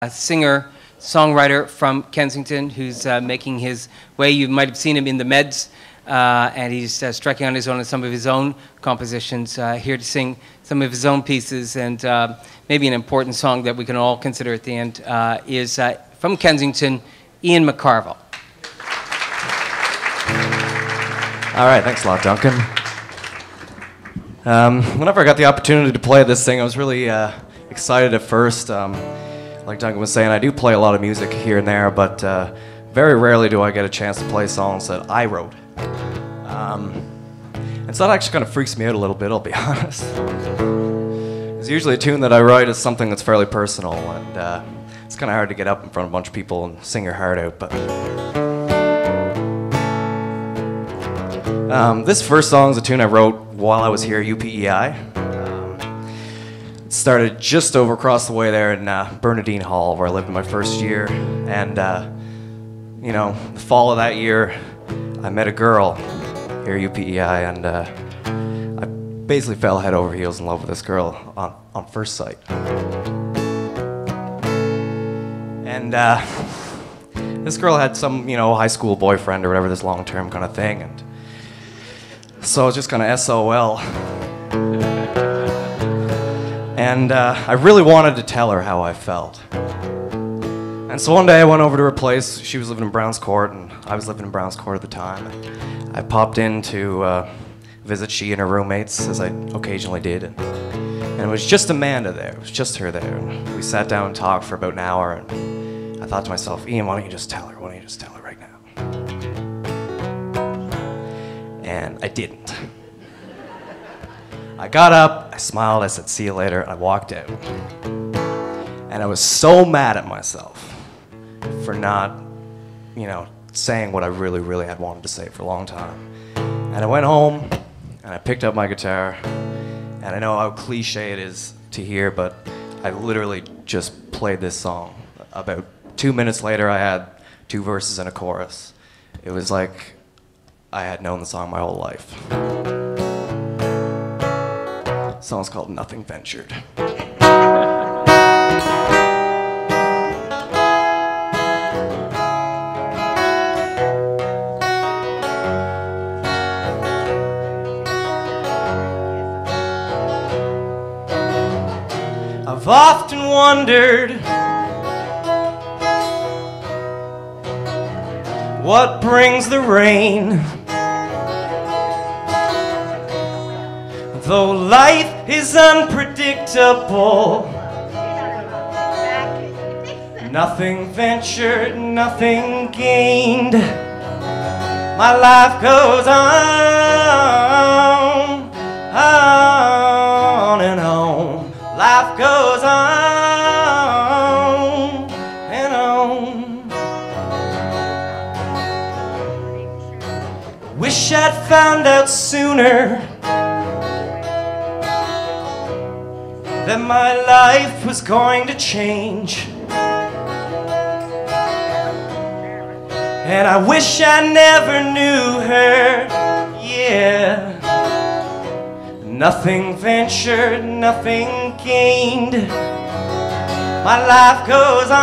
a singer, songwriter from Kensington who's making his way. You might have seen him in the Meds, and he's striking on his own in some of his own compositions, here to sing some of his own pieces, and maybe an important song that we can all consider at the end is from Kensington, Ian McCarville. All right, thanks a lot, Duncan. Whenever I got the opportunity to play this thing, I was really excited at first. Like Duncan was saying, I do play a lot of music here and there, but very rarely do I get a chance to play songs that I wrote. And so that actually kind of freaks me out a little bit, I'll be honest. Because usually a tune that I write is something that's fairly personal, and it's kind of hard to get up in front of a bunch of people and sing your heart out. But this first song is a tune I wrote while I was here at UPEI. It started just over across the way there in Bernardine Hall, where I lived in my first year. And, you know, the fall of that year, I met a girl here at UPEI, and I basically fell head over heels in love with this girl on first sight. And this girl had some, you know, high school boyfriend or whatever, this long-term kind of thing. And so I was just kind of SOL. And I really wanted to tell her how I felt. And so one day I went over to her place. She was living in Browns Court, and I was living in Browns Court at the time. I popped in to visit she and her roommates, as I occasionally did. And it was just Amanda there. It was just her there. And we sat down and talked for about an hour. And I thought to myself, Ian, why don't you just tell her? Why don't you just tell her right now? And I didn't. I got up, I smiled, I said, see you later, and I walked out. And I was so mad at myself for not, you know, saying what I really, really had wanted to say for a long time. And I went home, and I picked up my guitar, and I know how cliche it is to hear, but I literally just played this song. About 2 minutes later, I had 2 verses and a chorus. It was like I had known the song my whole life. The song's called Nothing Ventured. I've often wondered what brings the rain. Though life is unpredictable, nothing ventured, nothing gained. My life goes on and on. Life goes on and on. Wish I'd found out sooner that my life was going to change. And I wish I never knew her, yeah. Nothing ventured, nothing gained. My life goes on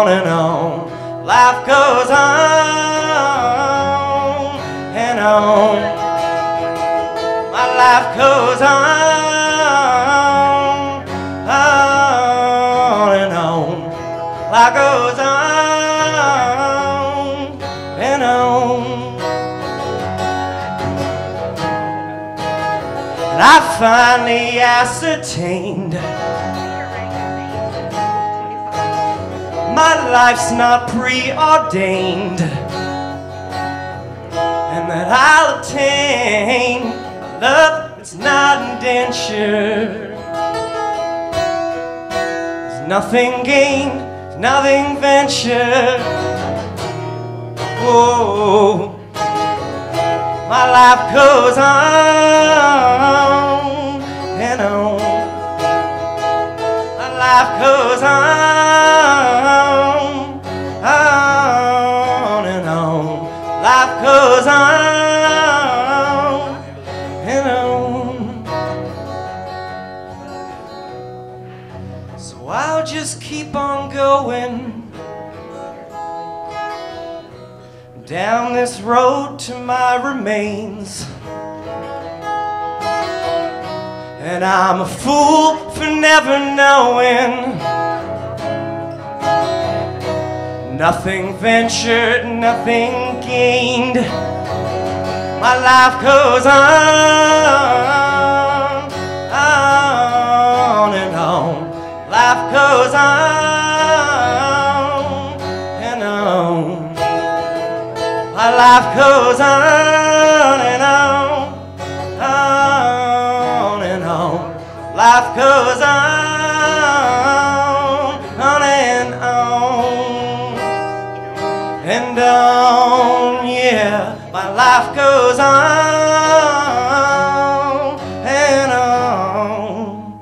and on. Life goes on and on. Life goes on and on. Life goes on and on. And I finally ascertained my life's not preordained, and that I'll attain love, it's not indentured. There's nothing gained, there's nothing ventured. Whoa, my life goes on and on. My life goes on and on. Life goes on. I'll just keep on going down this road to my remains. And I'm a fool for never knowing. Nothing ventured, nothing gained. My life goes on and on. Life goes on and on. My life goes on and on, on and on. Life goes on and on, yeah. My life goes on and on.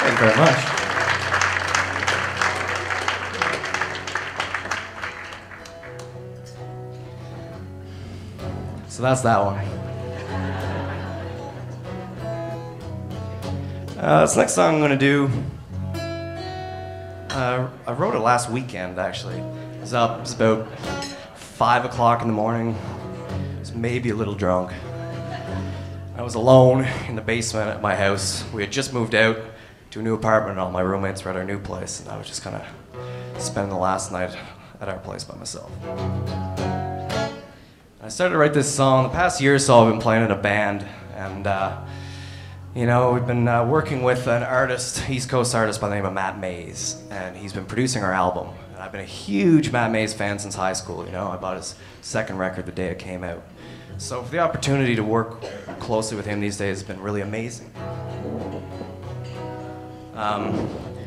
Thank you very much. So that's that one. This next song I'm going to do, I wrote it last weekend, actually. I was up, it was about 5 o'clock in the morning. I was maybe a little drunk. I was alone in the basement at my house. We had just moved out to a new apartment, and all my roommates were at our new place, and I was just kind of spending the last night at our place by myself. I started to write this song. The past year or so I've been playing in a band, and you know, we've been working with an artist, East Coast artist by the name of Matt Mays, and he's been producing our album. And I've been a huge Matt Mays fan since high school, you know. I bought his second record the day it came out. So for the opportunity to work closely with him these days has been really amazing.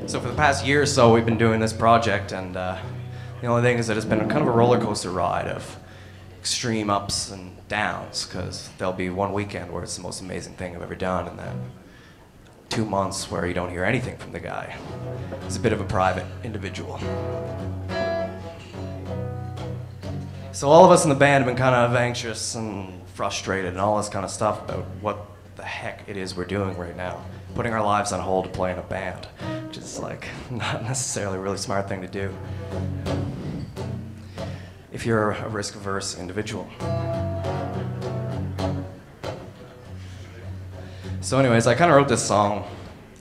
So for the past year or so we've been doing this project, and the only thing is that it's been kind of a roller coaster ride of extreme ups and downs, because there'll be one weekend where it's the most amazing thing I've ever done, and then 2 months where you don't hear anything from the guy. He's a bit of a private individual. So all of us in the band have been kind of anxious and frustrated and all this kind of stuff about what the heck it is we're doing right now. Putting our lives on hold to play in a band, which is like not necessarily a really smart thing to do if you're a risk-averse individual. So anyways, I kind of wrote this song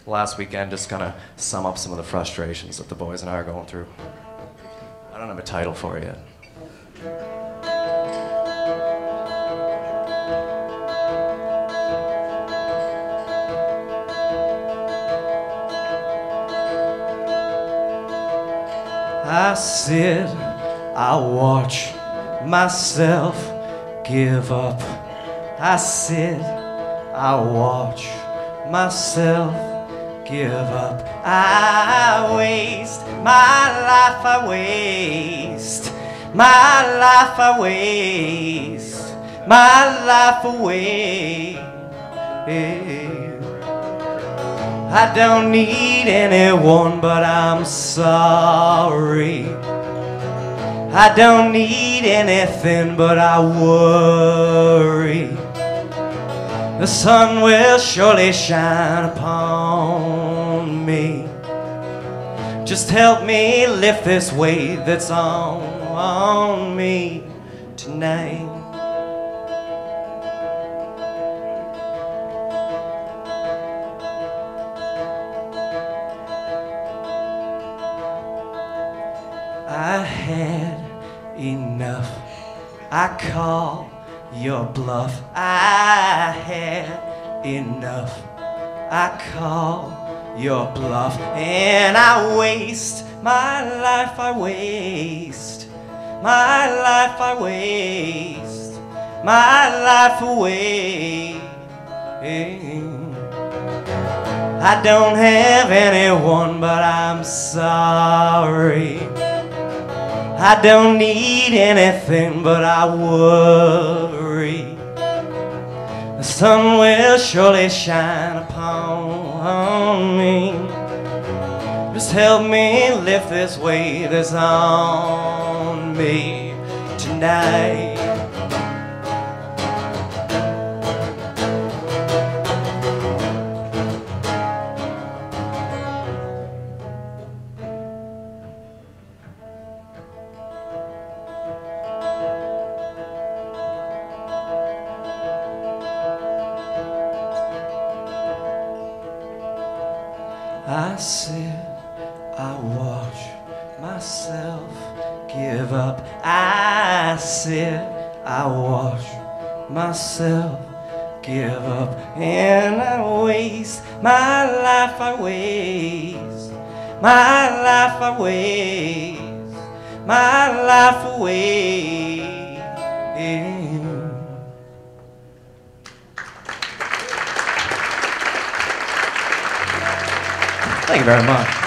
last weekend just kind of sum up some of the frustrations that the boys and I are going through. I don't have a title for it yet. I sit, I watch myself give up. I sit, I watch myself give up. I waste my life, I waste my life, I waste my life away. I don't need anyone, but I'm sorry. I don't need anything, but I worry. The sun will surely shine upon me. Just help me lift this weight that's on me tonight. I had enough. I call your bluff. I had enough. I call your bluff. And I waste my life. I waste my life. I waste my life away. I don't have anyone, but I'm sorry. I don't need anything, but I worry. The sun will surely shine upon me. Just help me lift this weight that's on me tonight. I sit, I watch myself give up. I sit, I watch myself give up. And I waste my life, I waste my life, I waste my life away. Thank you very much.